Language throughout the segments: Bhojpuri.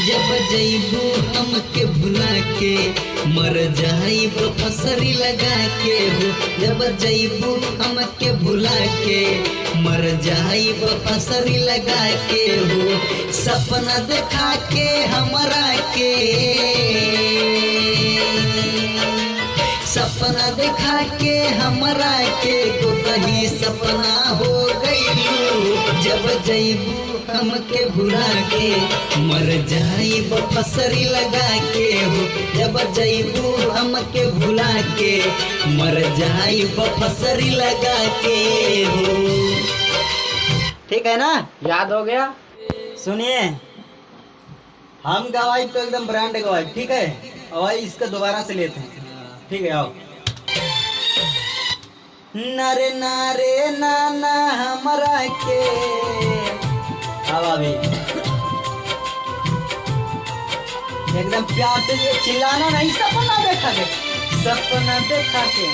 जब जइबू हमके भुला के मर जाइब फसरी लगा के हो। जब जइबू हमके भुला के मर जाइब फसरी लगा के हो। सपना देखा के हमरा के सपना देखा के हमरा के तो कहीं सपना हो गइलू। जब जइबू हमके भुला के मर जाइब फसरी लगा के हो। जब जइबू हमके भुला के मर जाइब फसरी लगा के हो। ठीक है ना, याद हो गया। सुनिए, हम गवाई तो एकदम ब्रांड गवाई, ठीक है। और इसका दोबारा से लेते हैं, ठीक है। आओ। नारे नारे नाना हमरा के, अब अभी एकदम प्यार से ये चिल्लाना नहीं। सपना देखा के, सपना देखा के।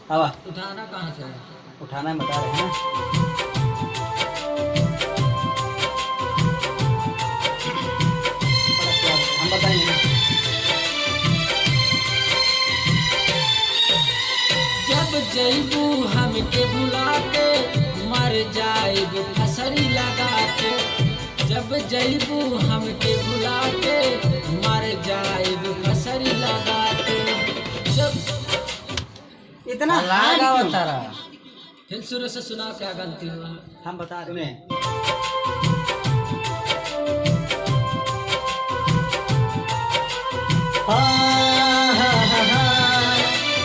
हवा उठाना कहाँ से? उठाना है, बता रहे हैं। हम बताएंगे। जब जइबू हमके भुला के मर जाइब फसरी लगा के। जब जइबू हमके भुला के मर जाइब फसरी लगा के। जब इतना लगा होता रहा, फिर शुरू से सुना, क्या गलती हुआ? हम बता रहे हैं।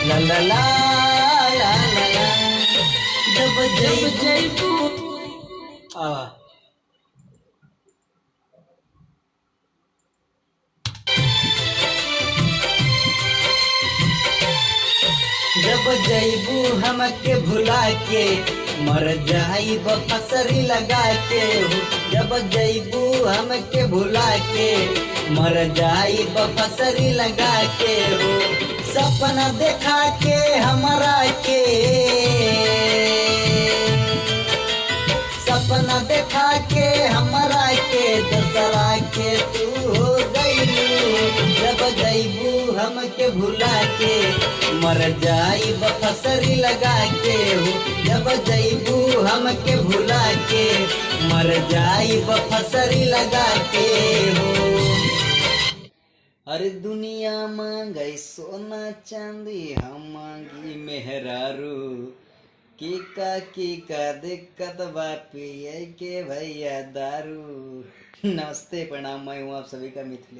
ला ला ला ला ला ला। जब जइबू जब जइबू हमके भुला के मर जाइब फसरी लगा के हो। जब जइबू हमके भुला के मर जाइब फसरी लगा के हो। सपना देखा के हमरा के, सपना देखा के हमरा के दसरा के तू हो गइलू। जब जइबू हमके भुला के मर जाइब फसरी लगा के हो। जब जइबू हमके भुला के मर जाइब फसरी लगा के हो। अरे दुनिया मांगई सोना चांदी, हम मांगी मेहरारू। की का दिक्कत बा पिए के भैया दारू। नमस्ते, प्रणाम, मैं हूँ आप सभी का मिथिलेश।